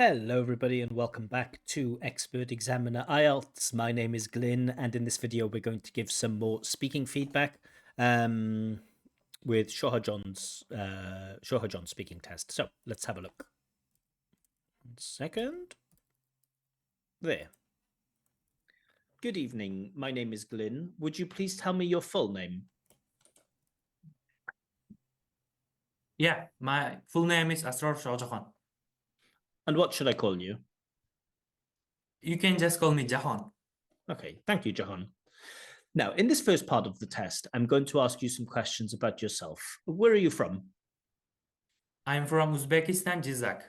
Hello everybody and welcome back to Expert Examiner IELTS. My name is Glyn and in this video we're going to give some more speaking feedback with Shohjahon's speaking test. So let's have a look. 1 second. There. Good evening, my name is Glyn. Would you please tell me your full name? Yeah, my full name is Shohjahon. And what should I call you? You can just call me Jahan. Okay, thank you, Jahan. Now, in this first part of the test, I'm going to ask you some questions about yourself. Where are you from? I'm from Uzbekistan, Jizak.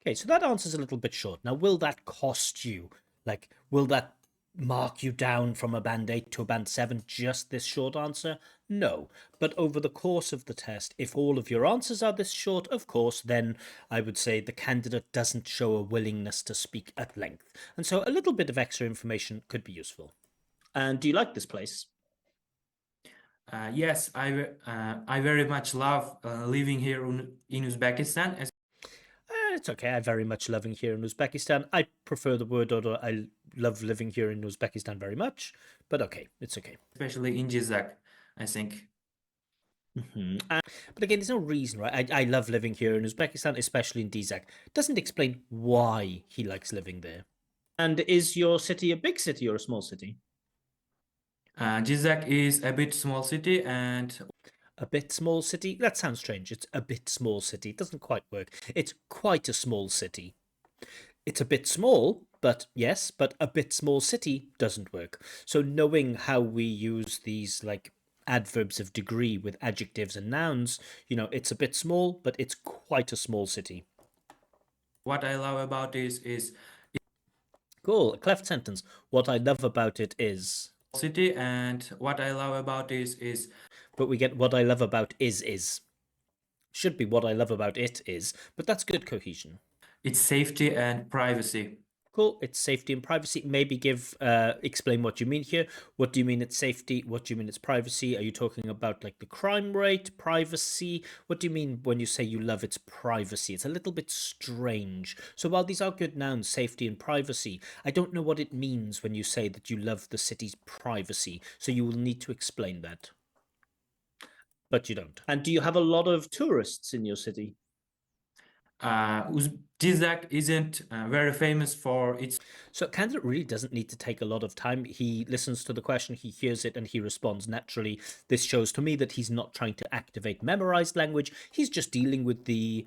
Okay, so that answer's a little bit short. Now, will that cost you? Like, will that mark you down from a band 8 to a band 7, just this short answer? No. But over the course of the test, if all of your answers are this short, of course, then I would say the candidate doesn't show a willingness to speak at length. And so a little bit of extra information could be useful. And do you like this place? Yes, I very much love living here in Uzbekistan. It's okay. I very much living here in Uzbekistan. I prefer the word order. I love living here in Uzbekistan very much, but okay, it's okay. Especially in Jizak, I think. But again, there's no reason, right? I love living here in Uzbekistan, especially in Dizak. Doesn't explain why he likes living there. And is your city a big city or a small city? Jizak is a bit small city and... A bit small city? That sounds strange. It's a bit small city. It doesn't quite work. It's quite a small city. It's a bit small, but yes, but a bit small city doesn't work. So knowing how we use these like adverbs of degree with adjectives and nouns, you know, it's a bit small, but it's quite a small city. What I love about it is... Cool, a cleft sentence. What I love about it is... City, and what I love about is... But we get what I love about is. Should be what I love about it is, but that's good cohesion. It's safety and privacy. Cool, it's safety and privacy. Maybe explain what you mean here. What do you mean it's safety? What do you mean it's privacy? Are you talking about like the crime rate, privacy? What do you mean when you say you love its privacy? It's a little bit strange. So while these are good nouns, safety and privacy, I don't know what it means when you say that you love the city's privacy. So you will need to explain that. But you don't. And do you have a lot of tourists in your city? Jizak isn't very famous for its... So a candidate really doesn't need to take a lot of time. He listens to the question, he hears it, and he responds naturally. This shows to me that he's not trying to activate memorized language. He's just dealing with the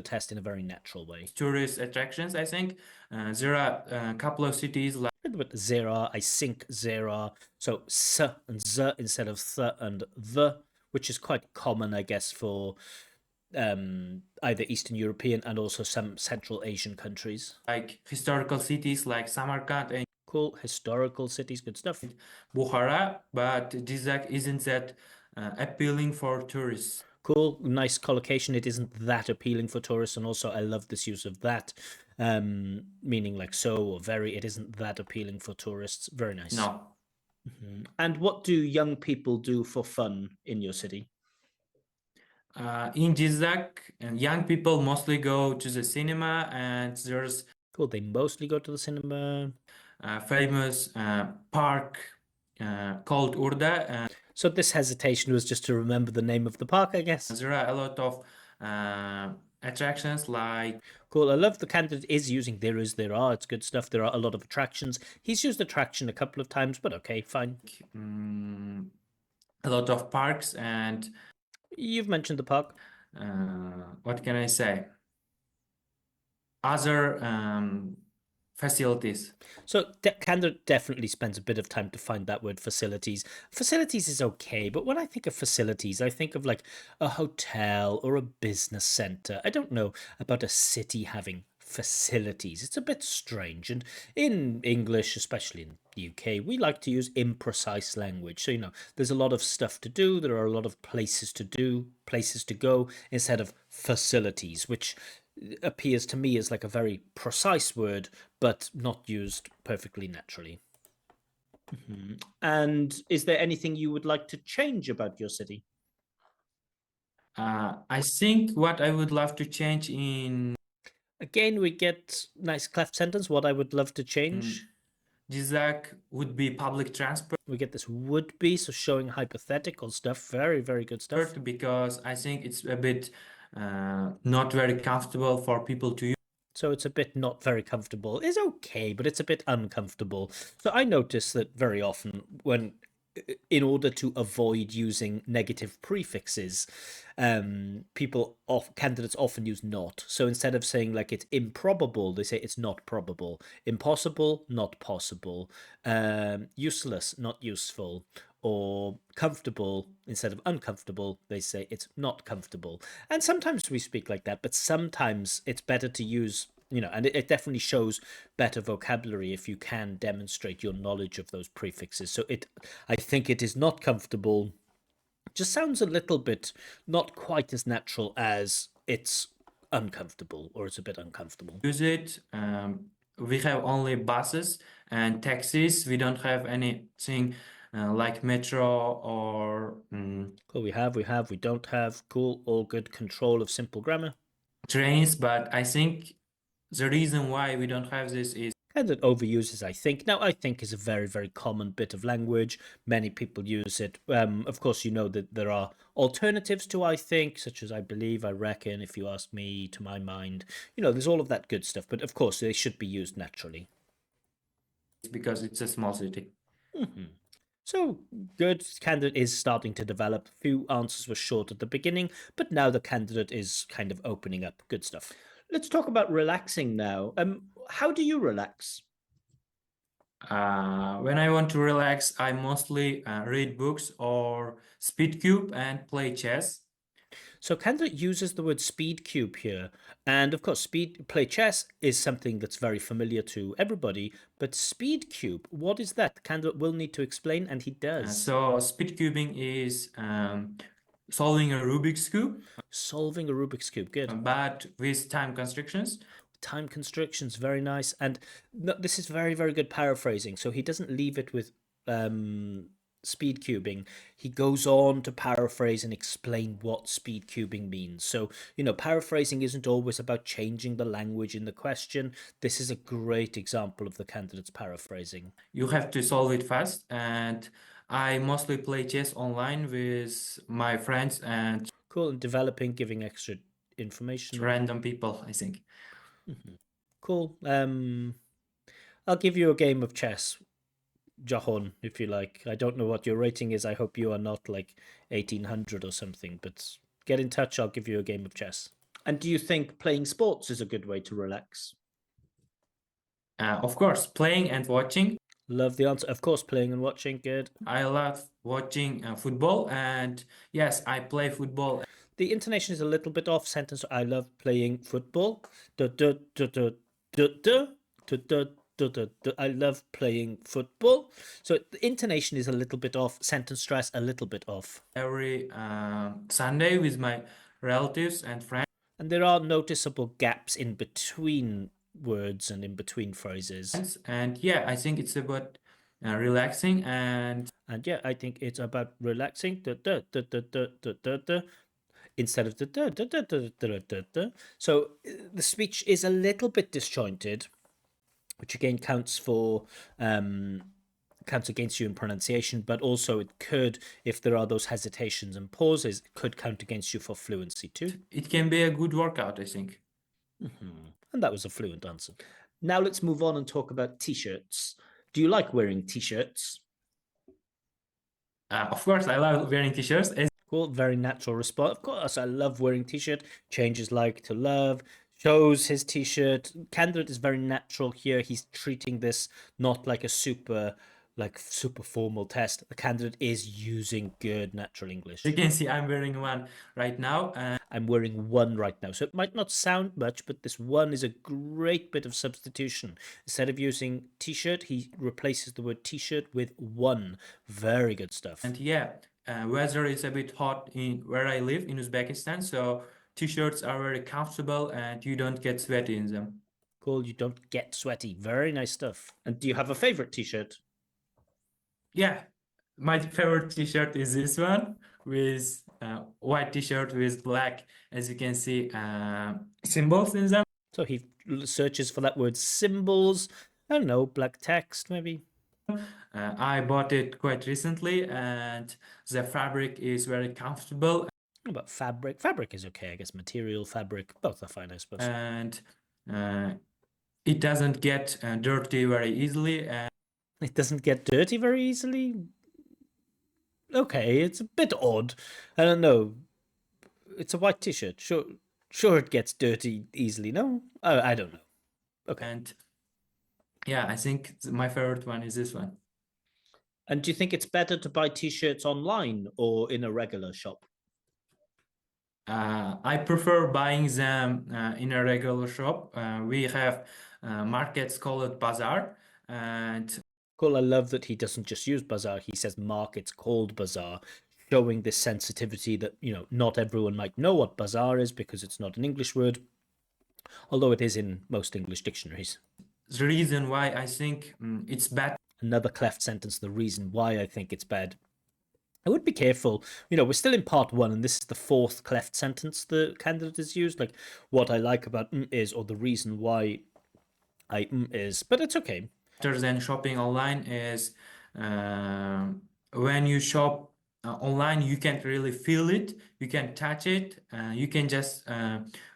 test in a very natural way. Tourist attractions, I think. There are a couple of cities like... But there are, I think there are. So s and z instead of th and the, which is quite common, I guess, for either Eastern European and also some Central Asian countries. Like historical cities like Samarkand and... Cool, historical cities, good stuff. Bukhara, but Jizak isn't that appealing for tourists. Cool, nice collocation. It isn't that appealing for tourists, and also I love this use of that, meaning like so or very. It isn't that appealing for tourists. Very nice. No. And what do young people do for fun in your city? In Jizak, young people mostly go to the cinema, and there's... Cool, they mostly go to the cinema. Famous park called Urda. So this hesitation was just to remember the name of the park, I guess. There are a lot of attractions like... Cool, I love the candidate is using there is, there are. It's good stuff. There are a lot of attractions. He's used attraction a couple of times, but okay, fine. A lot of parks and... You've mentioned the park. What can I say? Other facilities. So candidate definitely spends a bit of time to find that word facilities. Facilities is okay, but when I think of facilities, I think of like a hotel or a business center. I don't know about a city having facilities. It's a bit strange. And in English, especially in the UK, we like to use imprecise language. So, you know, there's a lot of stuff to do. There are a lot of places to do, places to go, instead of facilities, which appears to me as like a very precise word, but not used perfectly naturally. And is there anything you would like to change about your city? I think what I would love to change in... Again, we get nice cleft sentence, what I would love to Mm, change. Jizak would be public transport We get this would be, so showing hypothetical stuff. Very, very good stuff. because I think it's a bit not very comfortable for people to use. So it's a bit not very comfortable. It's okay, but it's a bit uncomfortable. So I notice that very often when in order to avoid using negative prefixes, candidates often use not. So instead of saying like it's improbable, they say it's not probable. Impossible, not possible. Useless, not useful. Or comfortable instead of uncomfortable, they say it's not comfortable. And sometimes we speak like that, but sometimes it's better to use, and it definitely shows better vocabulary if you can demonstrate your knowledge of those prefixes. So I think it is not comfortable. Just sounds a little bit not quite as natural as it's uncomfortable, or it's a bit uncomfortable. Use it. We have only buses and taxis. We don't have anything like metro or Cool, we don't have. Cool, all good. Control of simple grammar. trains, but I think the reason why we don't have this is And it overuses I think. Now, I think is a very, very common bit of language. Many people use it. Of course, you know that there are alternatives to I think, such as I believe, I reckon, if you ask me, to my mind. There's all of that good stuff. But of course, they should be used naturally. because it's a small city. So, good. Candidate is starting to develop. Few answers were short at the beginning, but now the candidate is kind of opening up. Good stuff. Let's talk about relaxing now. How do you relax? When I want to relax, I mostly read books or speed cube and play chess. So candidate uses the word speed cube here. And of course, speed play chess is something that's very familiar to everybody. But speed cube, what is that? Candidate will need to explain, and he does. So speed cubing is solving a Rubik's cube, Solving a Rubik's Cube, good. but with time constrictions. Time constrictions, very nice. And this is very, very good paraphrasing. So he doesn't leave it with speed cubing. He goes on to paraphrase and explain what speed cubing means. So, paraphrasing isn't always about changing the language in the question. This is a great example of the candidate's paraphrasing. You have to solve it fast, and I mostly play chess online with my friends and Cool. And developing, giving extra information. random people, I think. Cool. I'll give you a game of chess, Shohjahon, if you like. I don't know what your rating is. I hope you are not like 1800 or something, but get in touch. I'll give you a game of chess. And do you think playing sports is a good way to relax? Of course, playing and watching. Love the answer. Of course, playing and watching. Good. I love watching football, and yes, I play football. The intonation is a little bit off. Sentence, I love playing football. I love playing football. So the intonation is a little bit off. Sentence stress a little bit off. Every Sunday with my relatives and friends. And there are noticeable gaps in between words and in between phrases. And yeah, I think it's about relaxing and yeah, I think it's about relaxing. Instead of so the speech is a little bit disjointed, which again counts against you in pronunciation, but also it could, if there are those hesitations and pauses, it could count against you for fluency too. it can be a good workout, I think. And that was a fluent answer. Now let's move on and talk about t-shirts. Do you like wearing t-shirts? Of course, I love wearing t-shirts. Cool, very natural response. Of course, I love wearing t-shirt. Changes like to love. Shows his t-shirt. Candidate is very natural here. He's treating this not like a super formal test. The candidate is using good natural English. You can see I'm wearing one right now. I'm wearing one right now. So it might not sound much, but this one is a great bit of substitution. Instead of using t-shirt, he replaces the word t-shirt with one. Very good stuff. And yeah, weather is a bit hot in where I live in Uzbekistan, so t-shirts are very comfortable and you don't get sweaty in them. Cool, you don't get sweaty. Very nice stuff. And do you have a favorite t-shirt? Yeah, my favorite t-shirt is this one with white t-shirt with black, as you can see, symbols in them. So he searches for that word symbols. I don't know, black text maybe. I bought it quite recently, and the fabric is very comfortable, What about fabric? Fabric is okay, I guess. Material, fabric, both are fine, I suppose. and uh, it doesn't get dirty very easily. And It doesn't get dirty very easily. Okay, it's a bit odd. I don't know. It's a white t-shirt. Sure, it gets dirty easily. No, I don't know. Okay. and yeah, I think my favorite one is this one. And do you think it's better to buy t-shirts online or in a regular shop? I prefer buying them in a regular shop. We have markets called bazaar, and Cool. I love that he doesn't just use bazaar. He says markets called bazaar, showing this sensitivity that not everyone might know what bazaar is because it's not an English word, although it is in most English dictionaries. the reason why I think it's bad. Another cleft sentence. The reason why I think it's bad. I would be careful. We're still in part one, and this is the fourth cleft sentence the candidate has used. Like, what I like about is, or the reason why I is, but it's okay. Better than shopping online is when you shop online, you can't really feel it, you can touch it, you can just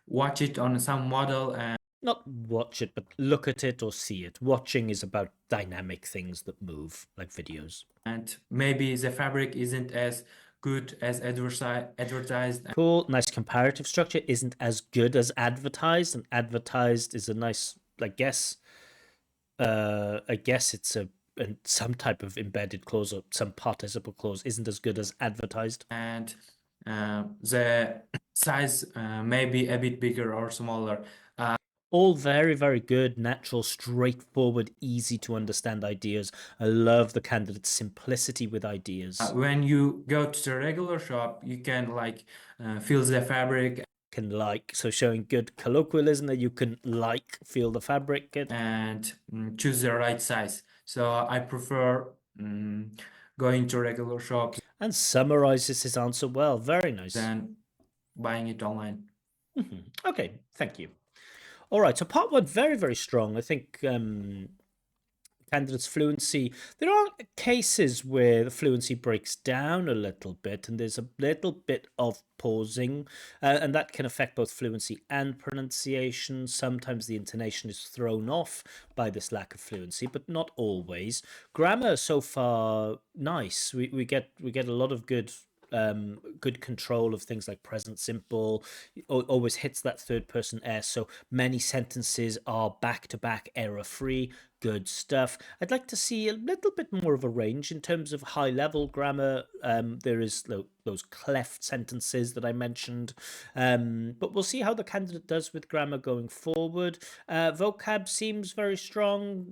watch it on some model Not watch it, but look at it or see it. Watching is about dynamic things that move, like videos. and maybe the fabric isn't as good as advertised. Cool. Nice comparative structure. Isn't as good as advertised, and advertised is a nice, I guess it's some type of embedded clause or some participle clause. Isn't as good as advertised. And the size may be a bit bigger or smaller. All very, very good, natural, straightforward, easy to understand ideas. I love the candidate's simplicity with ideas. When you go to the regular shop, you can feel the fabric So showing good colloquialism that you can feel the fabric. and choose the right size. So I prefer going to regular shops And summarizes his answer well. Very nice. than buying it online. Okay, thank you. All right, so part one, very, very strong. I think candidates' fluency, there are cases where the fluency breaks down a little bit and there's a little bit of pausing, and that can affect both fluency and pronunciation. Sometimes the intonation is thrown off by this lack of fluency, but not always. Grammar so far, nice. We get a lot of good control of things like present simple. Always hits that third person s, so many sentences are back to back error free. Good stuff. I'd like to see a little bit more of a range in terms of high level grammar. There is those cleft sentences that I mentioned, but we'll see how the candidate does with grammar going forward. Vocab seems very strong,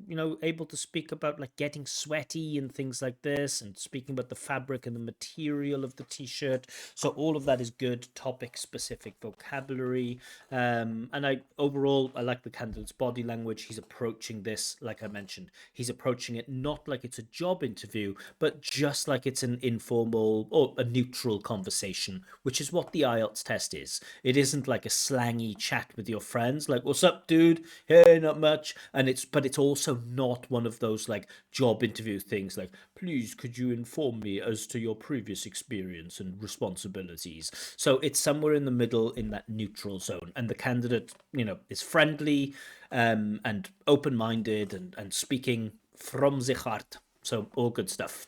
able to speak about like getting sweaty and things like this, and speaking about the fabric and the material of the t-shirt. So all of that is good topic specific vocabulary. And overall I like the candidate's body language. He's approaching this, like I mentioned, he's approaching it not like it's a job interview, but just like it's an informal or a neutral conversation, which is what the IELTS test is. It isn't like a slangy chat with your friends, like, what's up, dude? Hey, not much. But it's also not one of those like job interview things like, please, could you inform me as to your previous experience and responsibilities? So it's somewhere in the middle in that neutral zone. And the candidate, is friendly and open-minded and speaking from the heart. So all good stuff.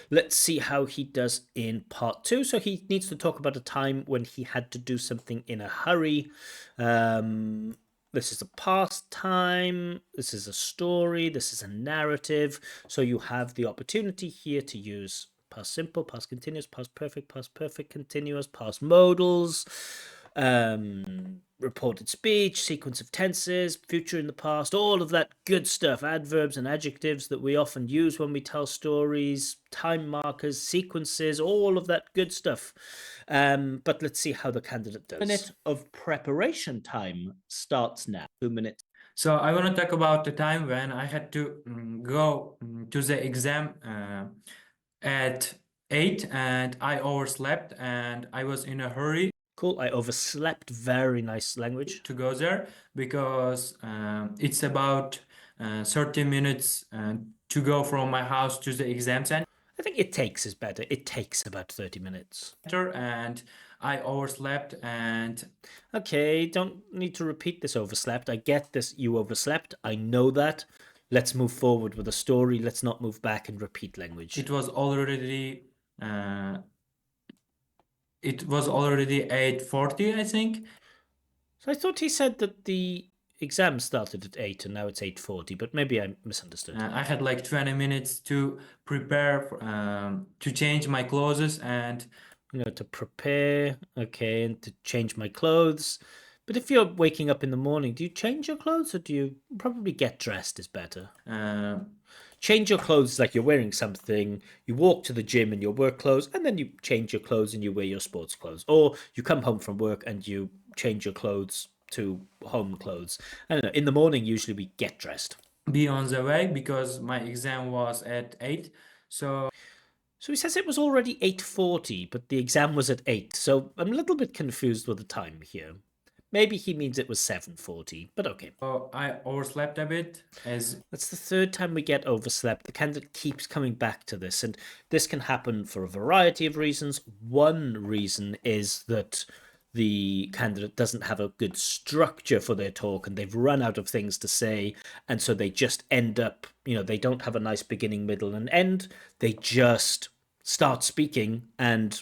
Let's see how he does in part two. So he needs to talk about a time when he had to do something in a hurry. This is a past time. This is a story. This is a narrative. So you have the opportunity here to use past simple, past continuous, past perfect continuous, past modals, reported speech, sequence of tenses, future in the past, all of that good stuff, adverbs and adjectives that we often use when we tell stories, time markers, sequences, all of that good stuff. But let's see how the candidate does. Minute of preparation time starts now. 2 minutes. So I want to talk about the time when I had to go to the exam at 8 and I overslept and I was in a hurry. Cool. I overslept. Very nice language. to go there because it's about 30 minutes to go from my house to the exam center, I think it takes is better. It takes about 30 minutes. and I overslept and Okay, don't need to repeat this overslept. I get this, you overslept. I know that. Let's move forward with the story. Let's not move back and repeat language. uh, it was already 8:40, I think. So I thought he said that the exam started at 8 and now it's 8:40, but maybe I misunderstood. I had like 20 minutes to prepare to change my clothes and To prepare, okay, and to change my clothes. But if you're waking up in the morning, do you change your clothes or do you probably get dressed is better? uh, Change your clothes like you're wearing something. You walk to the gym in your work clothes, and then you change your clothes and you wear your sports clothes. Or you come home from work and you change your clothes to home clothes. I don't know. In the morning, usually we get dressed. be on the way because my exam was at 8. So he says it was already 8:40, but the exam was at 8. So I'm a little bit confused with the time here. Maybe he means it was 7:40, but okay. So I overslept a bit as That's the third time we get overslept. The candidate keeps coming back to this, and this can happen for a variety of reasons. One reason is that the candidate doesn't have a good structure for their talk and they've run out of things to say, and so they just end up, they don't have a nice beginning, middle, and end. They just start speaking, and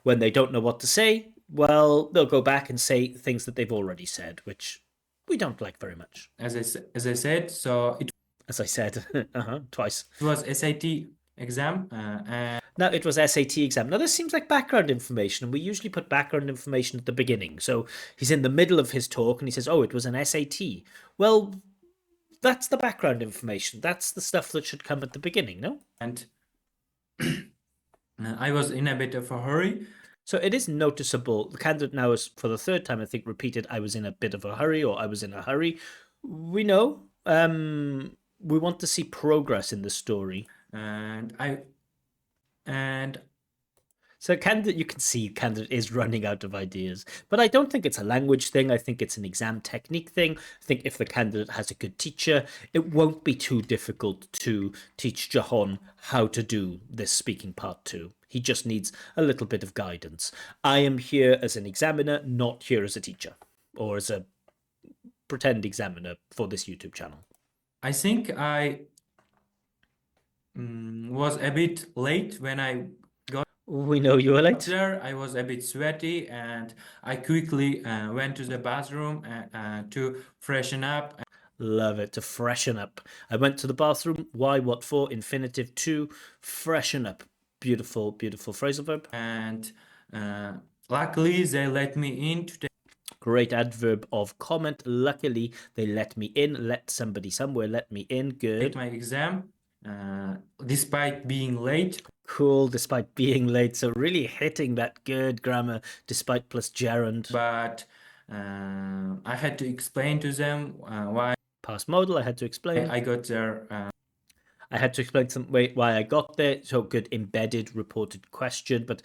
when they don't know what to say, well, they'll go back and say things that they've already said, which we don't like very much. as I said, so it As I said, twice. was SAT exam and Now, it was SAT exam. Now, this seems like background information, and we usually put background information at the beginning. So he's in the middle of his talk and he says, oh, it was an SAT. Well, that's the background information. That's the stuff that should come at the beginning, no? and I was in a bit of a hurry. So it is noticeable. The candidate now is, for the third time, I think, repeated, I was in a bit of a hurry or I was in a hurry. We know. We want to see progress in the story. And So candidate, you can see candidate is running out of ideas, but I don't think it's a language thing. I think it's an exam technique thing. I think if the candidate has a good teacher, it won't be too difficult to teach Jahan how to do this speaking part 2. He just needs a little bit of guidance. I am here as an examiner, not here as a teacher or as a pretend examiner for this YouTube channel. I think I was a bit late when I got We know you were late. there. I was a bit sweaty and I quickly went to the bathroom to freshen up. Love it, to freshen up. I went to the bathroom. Why, what for? Infinitive to freshen up. Beautiful, beautiful phrasal verb. And luckily, they let me in to Great adverb of comment. Luckily, they let me in. Let somebody somewhere let me in. Good. take my exam despite being late. Cool, despite being late. So really hitting that good grammar, despite plus gerund. But I had to explain to them why Past modal, I had to explain. I got there. I had to explain to them why I got there. So good embedded reported question, but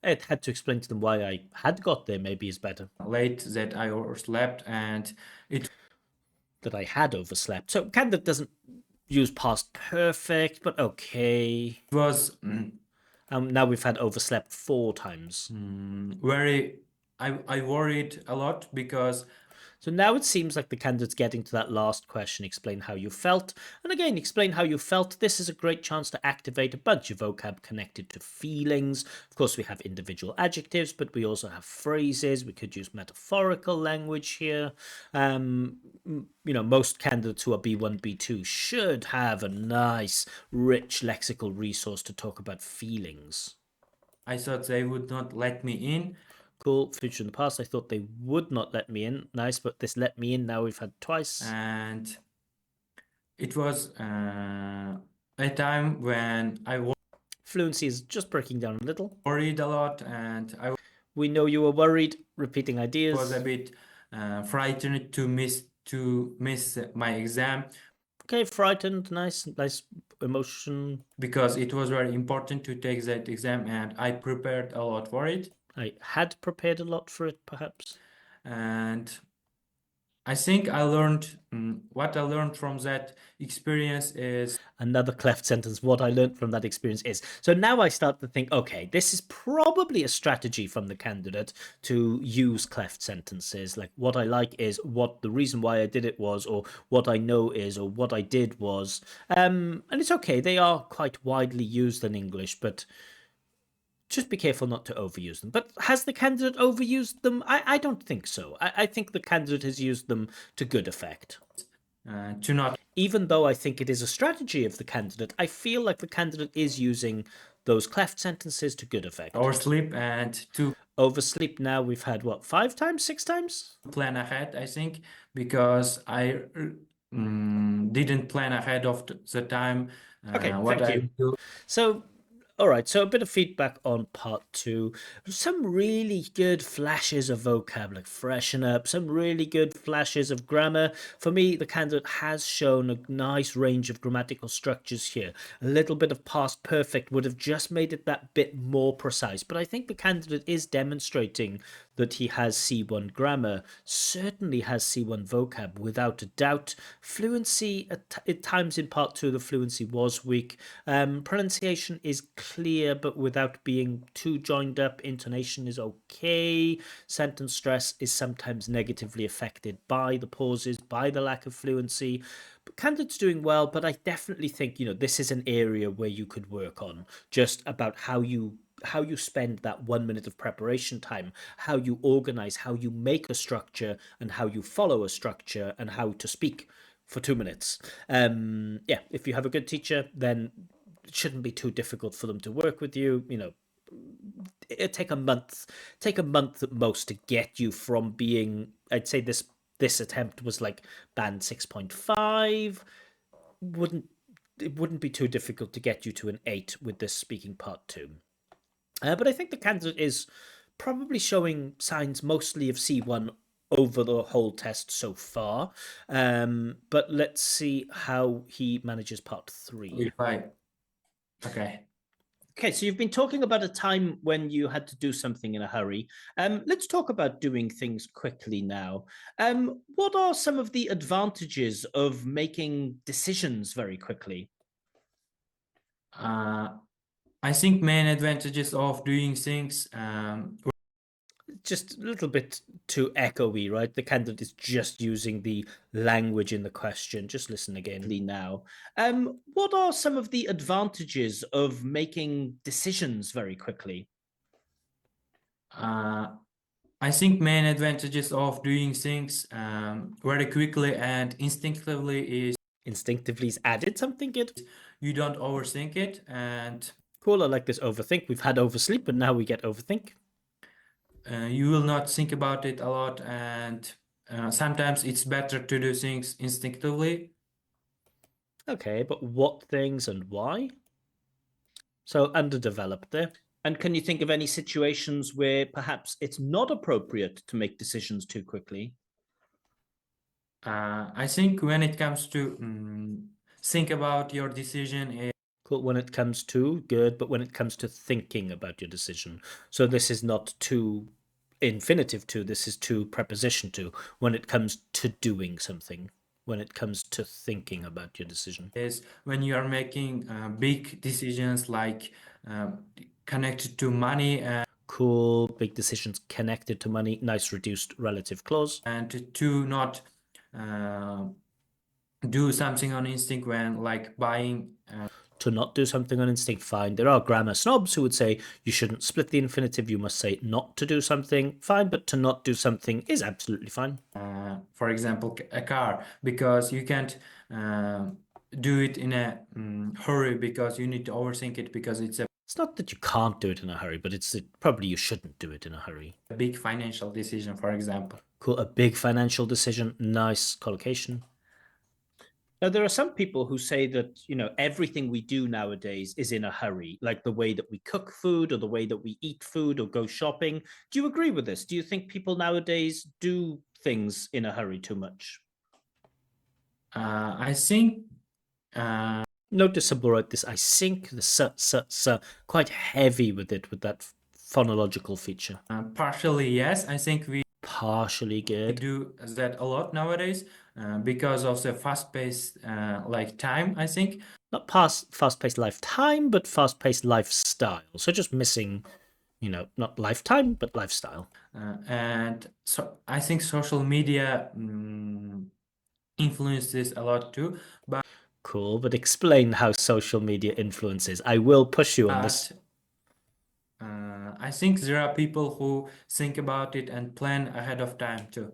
I had to explain to them why I had got there, maybe is better. Late, that I overslept and that I had overslept. So candidate doesn't use past perfect, but okay. it was Now we've had overslept 4 times. very, I worried a lot because So now it seems like the candidate's getting to that last question, explain how you felt. And again, explain how you felt. This is a great chance to activate a bunch of vocab connected to feelings. Of course, we have individual adjectives, but we also have phrases. We could use metaphorical language here. Most candidates who are B1, B2 should have a nice, rich lexical resource to talk about feelings. I thought they would not let me in. Cool. Future in the past, I thought they would not let me in. Nice, but this let me in now we've had twice. And it was a time when I Fluency is just breaking down a little. worried a lot and I We know you were worried, repeating ideas. was a bit frightened to miss my exam. Okay, frightened, nice emotion. Because it was very important to take that exam and I prepared a lot for it. I had prepared a lot for it, perhaps. And I think what I learned from that experience is Another cleft sentence. What I learned from that experience is. So now I start to think, okay, this is probably a strategy from the candidate to use cleft sentences. Like, what I like is what the reason why I did it was, or what I know is, or what I did was. And it's okay. They are quite widely used in English, but just be careful not to overuse them. But has the candidate overused them? I don't think so. I think the candidate has used them to good effect. to not Even though I think it is a strategy of the candidate, I feel like the candidate is using those cleft sentences to good effect. oversleep and to Oversleep now we've had what, 5 times, 6 times? plan ahead, I think, because I didn't plan ahead of the time Okay, what thank I you. do. So, all right, so a bit of feedback on part two. Some really good flashes of vocab, like freshen up, some really good flashes of grammar. For me, the candidate has shown a nice range of grammatical structures here. A little bit of past perfect would have just made it that bit more precise, but I think the candidate is demonstrating that he has C1 grammar, certainly has C1 vocab without a doubt. Fluency, at times in part two, the fluency was weak. Pronunciation is clear but without being too joined up. Intonation is okay. Sentence stress is sometimes negatively affected by the pauses, by the lack of fluency. But candidate's doing well, but I definitely think, this is an area where you could work on, just about how you spend that 1 minute of preparation time, how you organize, how you make a structure, and how you follow a structure, and how to speak for 2 minutes. Yeah, if you have a good teacher, then it shouldn't be too difficult for them to work with you. It take a month at most to get you from being. I'd say this attempt was like band 6.5. Wouldn't It wouldn't be too difficult to get you to an 8 with this speaking part two. But I think the candidate is probably showing signs mostly of C1 over the whole test so far. But let's see how he manages part three. If I okay. Okay, so you've been talking about a time when you had to do something in a hurry. Let's talk about doing things quickly now. What are some of the advantages of making decisions very quickly? Uh, I think main advantages of doing things Just a little bit too echoey, right? The candidate is just using the language in the question. Just listen again now. What are some of the advantages of making decisions very quickly? uh, I think main advantages of doing things very quickly and instinctively is Instinctively's added something good. you don't overthink it and Cool. I like this overthink. We've had oversleep, but now we get overthink. you will not think about it a lot and sometimes it's better to do things instinctively. Okay, but what things and why? So underdeveloped there. And can you think of any situations where perhaps it's not appropriate to make decisions too quickly? I think when it comes to think about your decision, Cool. When it comes to good, but when it comes to thinking about your decision. So this is not to infinitive to, this is to preposition to. When it comes to doing something, when it comes to thinking about your decision. is when you are making big decisions like uh, connected to money Cool. Big decisions connected to money. Nice reduced relative clause. and to not uh, do something on instinct when like buying. To not do something on instinct, fine. There are grammar snobs who would say you shouldn't split the infinitive, you must say not to do something, fine, but to not do something is absolutely fine. For example, a car, because you can't do it in a hurry because you need to overthink it because it's a It's not that you can't do it in a hurry, but it's that probably you shouldn't do it in a hurry. big financial decision, for example. Cool. A big financial decision, nice collocation. Now, there are some people who say that, everything we do nowadays is in a hurry, like the way that we cook food or the way that we eat food or go shopping. Do you agree with this? Do you think people nowadays do things in a hurry too much? I think Noticeable, right? This I think the quite heavy with it, with that phonological feature? Partially, yes. I think we Partially good. do that a lot nowadays because of the fast-paced like time, I think. Not fast-paced lifetime, but fast-paced lifestyle. So just missing, not lifetime, but lifestyle. And so I think social media influences a lot too. Cool, but explain how social media influences. I will push you on this. I think there are people who think about it and plan ahead of time too.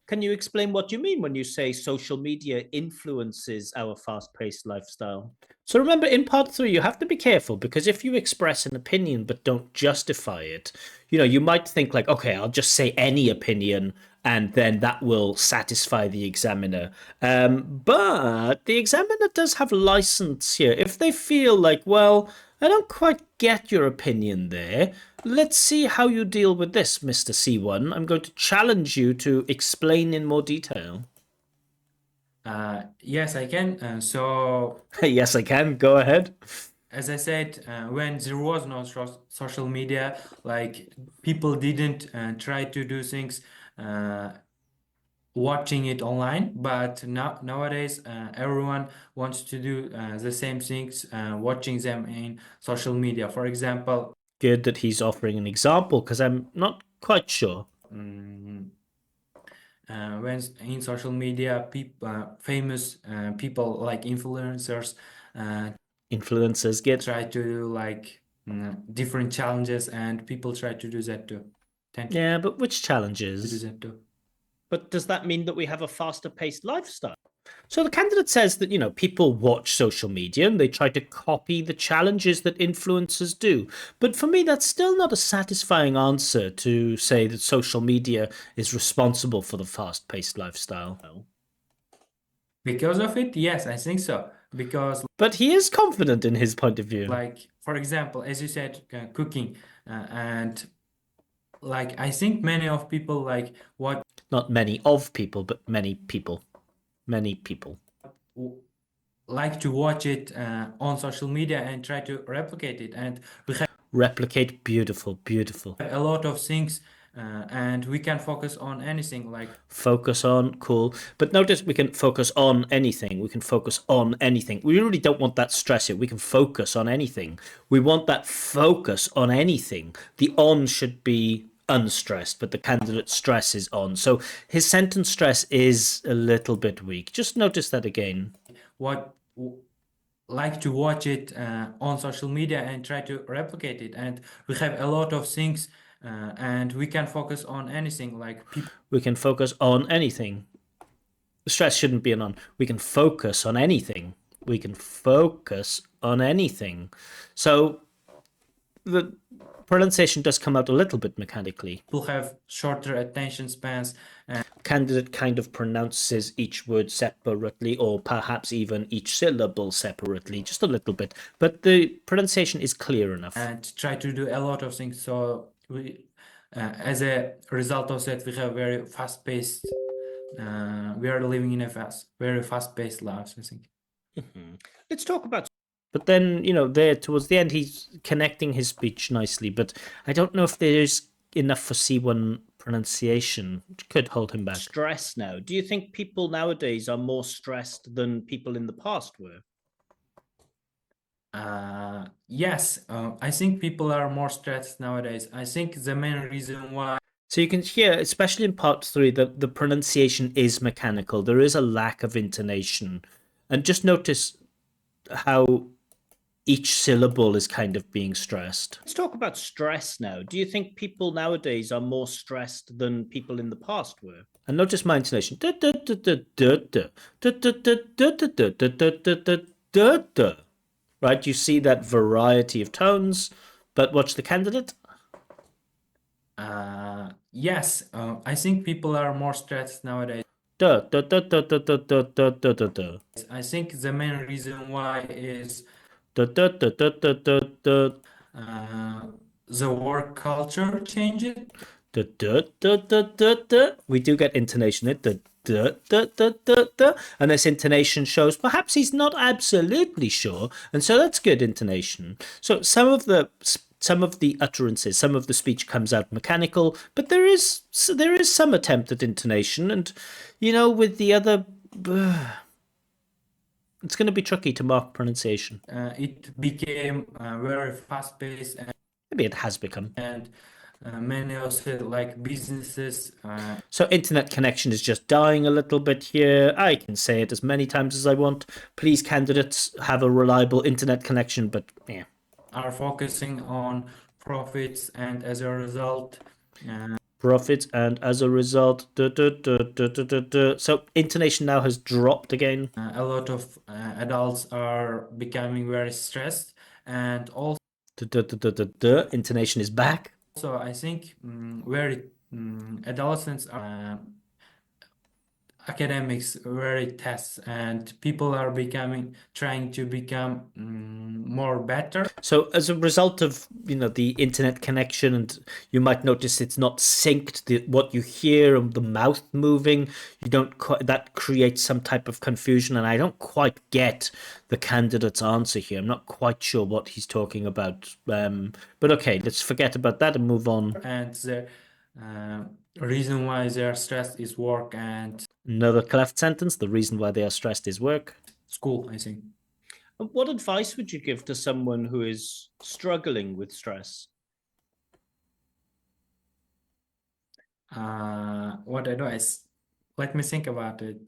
Can you explain what you mean when you say social media influences our fast paced lifestyle? So remember, in part three, you have to be careful because if you express an opinion but don't justify it, you might think like, okay, I'll just say any opinion and then that will satisfy the examiner. But the examiner does have license here. If they feel like, well, I don't quite get your opinion there. Let's see how you deal with this, Mr. C1. I'm going to challenge you to explain in more detail. Yes, I can. Yes, I can. Go ahead. As I said, when there was no social media, like people didn't try to do things watching it online, but nowadays everyone wants to do the same things, watching them in social media. For example, Good that he's offering an example because I'm not quite sure. when in social media, famous people like influencers Influencers get. try to do like different challenges, and people try to do that too. Tend Yeah, but which to do challenges? that too. But does that mean that we have a faster paced lifestyle? So the candidate says that, people watch social media and they try to copy the challenges that influencers do. But for me, that's still not a satisfying answer to say that social media is responsible for the fast paced lifestyle. Because of it, yes, I think so. Because, But he is confident in his point of view. like, for example, as you said, cooking, and like I think many of people like what Not many of people, but many people. Many people. like to watch it on social media and try to replicate it. And we have Replicate, beautiful, beautiful. a lot of things, and we can focus on anything. Like Focus on, cool. But notice we can focus on anything. We can focus on anything. We really don't want that stress here. We can focus on anything. We want that focus on anything. The on should be unstressed, but the candidate stress is on. So his sentence stress is a little bit weak. Just notice that again. what like to watch it on social media and try to replicate it. And we have a lot of things, and we can focus on anything. Like people We can focus on anything. The stress shouldn't be an on. We can focus on anything. We can focus on anything. So the pronunciation does come out a little bit mechanically. have shorter attention spans. Candidate kind of pronounces each word separately, or perhaps even each syllable separately, just a little bit. But the pronunciation is clear enough. And try to do a lot of things. So we, as a result of that, we have very fast-paced. We are living in a very fast-paced lives, I think. Let's talk about. But then, there towards the end, he's connecting his speech nicely. But I don't know if there's enough for C1 pronunciation, which could hold him back. Stress now. Do you think people nowadays are more stressed than people in the past were? Yes, I think people are more stressed nowadays. I think the main reason why. So you can hear, especially in part three, that the pronunciation is mechanical. There is a lack of intonation. And just notice how each syllable is kind of being stressed. Let's talk about stress now. Do you think people nowadays are more stressed than people in the past were? And notice my intonation. Right? You see that variety of tones, but watch the candidate. Yes, I think people are more stressed nowadays. I think the main reason why is the work culture changes. We do get intonation. And this intonation shows perhaps he's not absolutely sure, and so that's good intonation. So some of the some of the utterances, some of the speech comes out mechanical, but there is some attempt at intonation, and with the other, it's going to be tricky to mark pronunciation. It became very fast-paced, Maybe it has become. and many also like businesses. So internet connection is just dying a little bit here. I can say it as many times as I want. Please, candidates, have a reliable internet connection, but yeah. Are focusing on profits, and as a result, Profits, and as a result, so intonation now has dropped again. a lot of adults are becoming very stressed, and also Intonation is back. I think very adolescents are academics very tests, and people are trying to become more better. So as a result of the internet connection, and you might notice it's not synced, what you hear and the mouth moving, that creates some type of confusion, and I don't quite get the candidate's answer here. I'm not quite sure what he's talking about, but okay, let's forget about that and move on. And the reason why they are stressed is work and Another cleft sentence. The reason why they are stressed is work. school, I think. What advice would you give to someone who is struggling with stress? What advice? Let me think about it.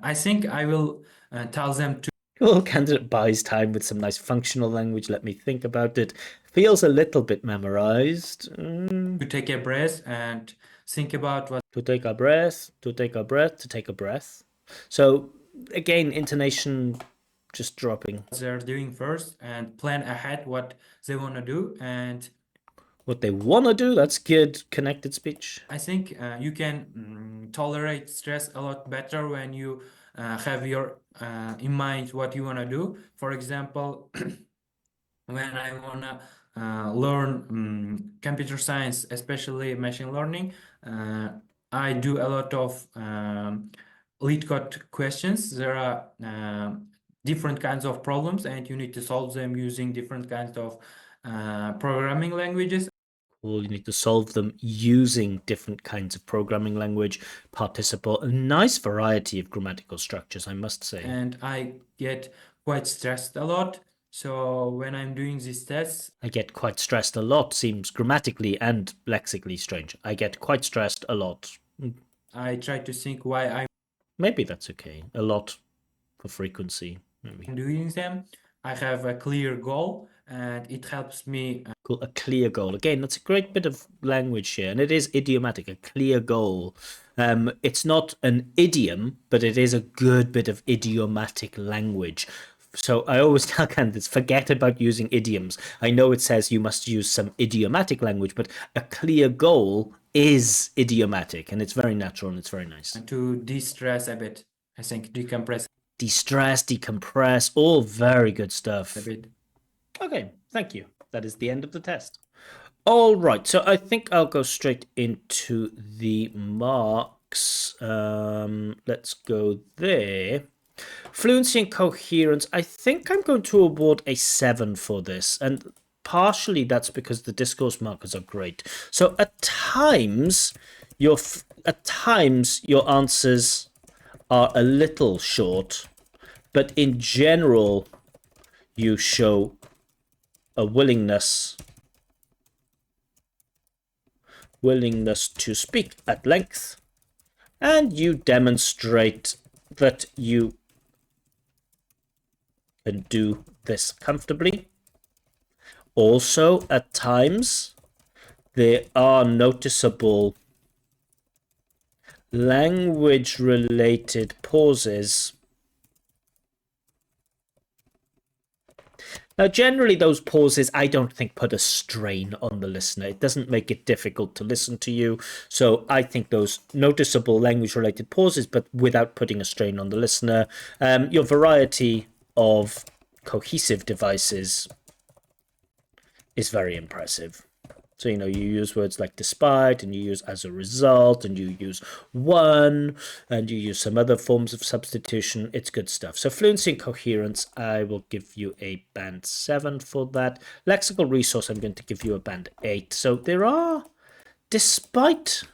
I think I will tell them to Well, candidate buys time with some nice functional language. Let me think about it. Feels a little bit memorized. take a breath and think about what To take a breath, to take a breath, to take a breath. So again, intonation just dropping. they're doing first and plan ahead what they want to do. And What they want to do, that's good connected speech. I think you can tolerate stress a lot better when you have your in mind what you want to do. For example, when I want to learn computer science, especially machine learning, I do a lot of lead code questions. There are different kinds of problems, and you need to solve them using different kinds of programming languages. Well, you need to solve them using different kinds of programming language, participle, a nice variety of grammatical structures, I must say. And I get quite stressed a lot. So when I'm doing these tests, I get quite stressed a lot seems grammatically and lexically strange. I get quite stressed a lot. I try to think why I'm Maybe that's okay. A lot for frequency. Maybe. doing them. I have a clear goal, and it helps me. Cool. A clear goal. Again, that's a great bit of language here, and it is idiomatic. A clear goal. It's not an idiom, but it is a good bit of idiomatic language. So I always tell candidates, forget about using idioms. I know it says you must use some idiomatic language, but a clear goal is idiomatic, and it's very natural and it's very nice. To de-stress a bit, I think, decompress De-stress, decompress, all very good stuff. a bit. Okay, thank you. That is the end of the test. All right, so I think I'll go straight into the marks. Let's go there. Fluency and coherence, I think I'm going to award a 7 for this, and partially that's because the discourse markers are great. So at times your answers are a little short, but in general you show a willingness to speak at length, and you demonstrate that you can do this comfortably. Also, at times, there are noticeable language-related pauses. Now, generally, those pauses, I don't think, put a strain on the listener. It doesn't make it difficult to listen to you. So I think those noticeable language-related pauses, but without putting a strain on the listener. Your variety of cohesive devices is very impressive. So, you use words like despite, and you use as a result, and you use one, and you use some other forms of substitution. It's good stuff. So fluency and coherence, I will give you a band 7 for that. Lexical resource, I'm going to give you a band 8. So there are, despite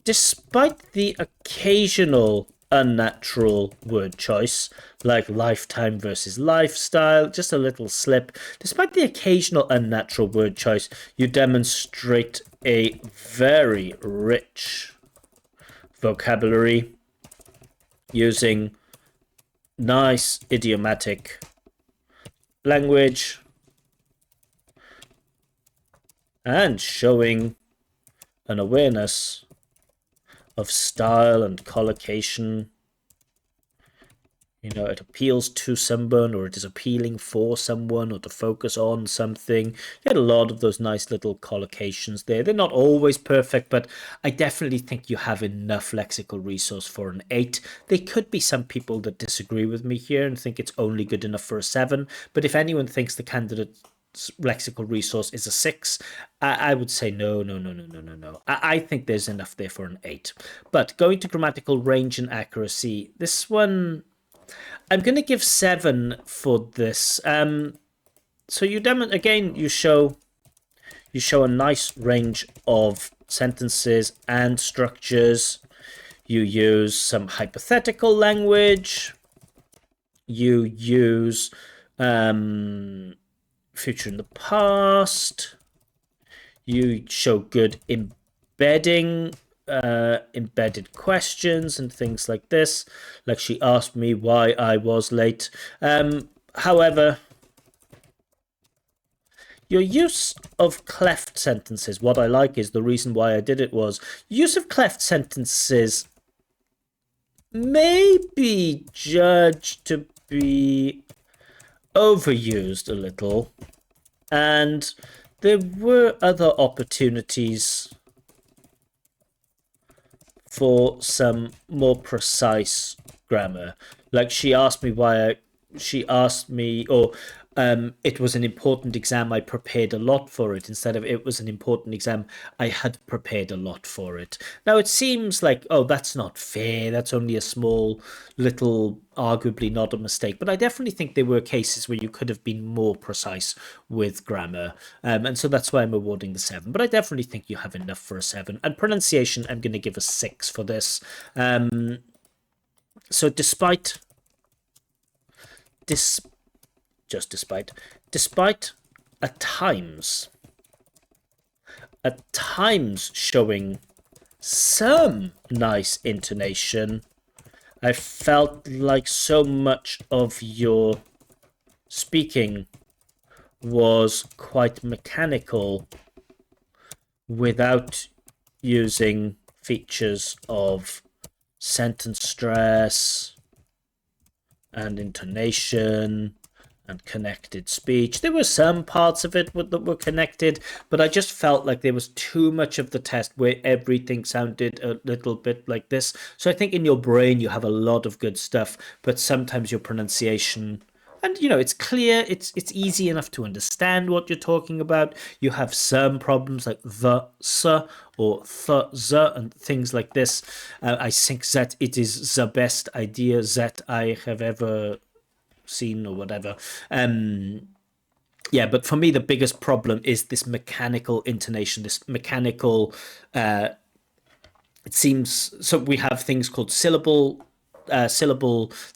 the occasional unnatural word choice, like lifetime versus lifestyle, just a little slip. Despite the occasional unnatural word choice, you demonstrate a very rich vocabulary using nice idiomatic language and showing an awareness of style and collocation. It appeals to someone, or it is appealing for someone, or to focus on something. You get a lot of those nice little collocations there. They're not always perfect, but I definitely think you have enough lexical resource for an 8. There could be some people that disagree with me here and think it's only good enough for a 7, but if anyone thinks the candidate's lexical resource is a 6, I would say no, no, no, no, no, no, no. I think there's enough there for an 8. But going to grammatical range and accuracy, this one I'm going to give 7 for this. So you show a nice range of sentences and structures. You use some hypothetical language. You use future in the past. You show good embedded questions and things like this. Like she asked me why I was late. However, your use of cleft sentences, what I like is the reason why I did it was use of cleft sentences may be judged to be overused a little, and there were other opportunities for some more precise grammar. Like she asked me it was an important exam, I prepared a lot for it, instead of it was an important exam, I had prepared a lot for it. Now it seems like, oh, that's not fair, that's only a small little, arguably not a mistake, but I definitely think there were cases where you could have been more precise with grammar, and so that's why I'm awarding the 7, but I definitely think you have enough for a 7. And pronunciation, I'm going to give a 6 for this. So despite at times showing some nice intonation, I felt like so much of your speaking was quite mechanical without using features of sentence stress and intonation and connected speech. There were some parts of it that were connected, but I just felt like there was too much of the test where everything sounded a little bit like this. So I think in your brain you have a lot of good stuff, but sometimes your pronunciation, and it's clear, it's easy enough to understand what you're talking about. You have some problems like the s or the and things like this. I think that it is the best idea that I have ever seen or whatever. Yeah, but for me the biggest problem is this mechanical intonation, this mechanical it seems, so we have things called syllable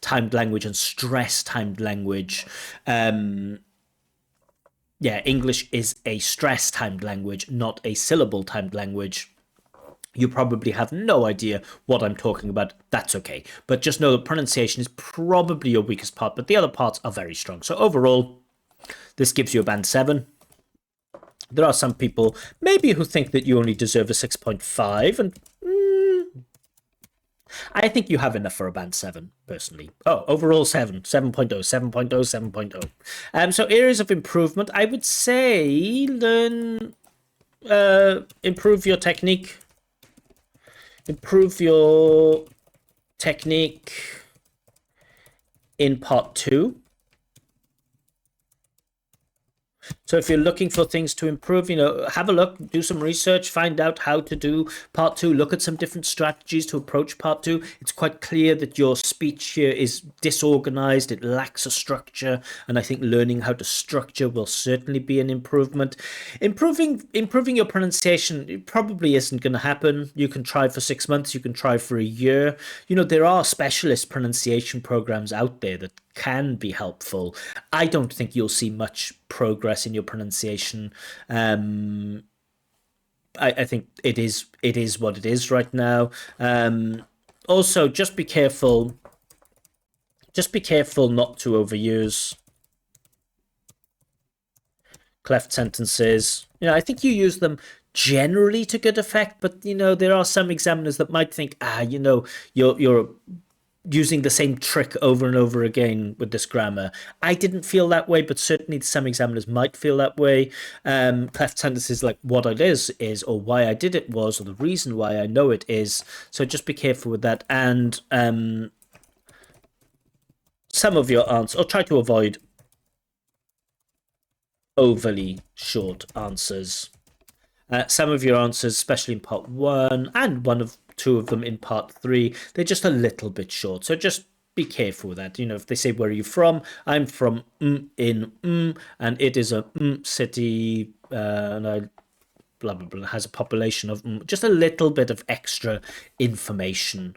timed language and stress timed language. Yeah, English is a stress timed language, not a syllable timed language. You probably have no idea what I'm talking about. That's okay. But just know that pronunciation is probably your weakest part, but the other parts are very strong. So overall, this gives you a band 7. There are some people maybe who think that you only deserve a 6.5, and I think you have enough for a band 7, personally. Oh, overall 7, 7.0, 7.0, 7.0. So areas of improvement, I would say improve your technique. Improve your technique in part 2. So if you're looking for things to improve, have a look, do some research, find out how to do part two, look at some different strategies to approach part two. It's quite clear that your speech here is disorganized, it lacks a structure, and I think learning how to structure will certainly be an improvement. Improving your pronunciation, it probably isn't going to happen. You can try for 6 months, you can try for a year. There are specialist pronunciation programs out there that can be helpful. I don't think you'll see much progress in your pronunciation. I think it is what it is right now. Also, just be careful. Just be careful not to overuse cleft sentences. I think you use them generally to good effect, but there are some examiners that might think, you're using the same trick over and over again with this grammar. I didn't feel that way, but certainly some examiners might feel that way. Cleft sentences, like what it is, or why I did it was, or the reason why I know it is. So just be careful with that. And some of your answers, or try to avoid overly short answers. Some of your answers, especially in part one, and two of them in part three, they're just a little bit short. So just be careful with that. If they say, where are you from? I'm from and it is a city, and I blah, blah, blah, has a population of just a little bit of extra information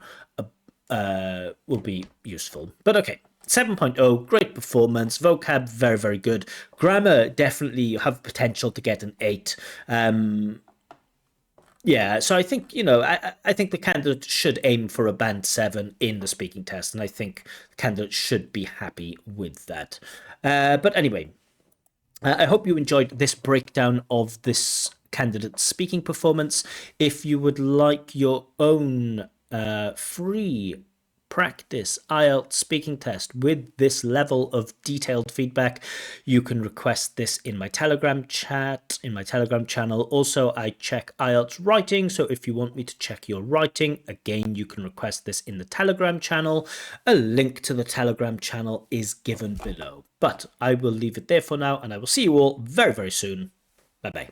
will be useful. But okay. 7.0, great performance. Vocab, very, very good. Grammar, definitely you have potential to get an 8. Yeah, so I think, I think the candidate should aim for a band 7 in the speaking test, and I think the candidate should be happy with that. But anyway, I hope you enjoyed this breakdown of this candidate's speaking performance. If you would like your own free practice IELTS speaking test with this level of detailed feedback, you can request this in my Telegram chat, in my Telegram channel. Also, I check IELTS writing, so if you want me to check your writing, again, you can request this in the Telegram channel. A link to the Telegram channel is given below. But I will leave it there for now, and I will see you all very, very soon. Bye-bye.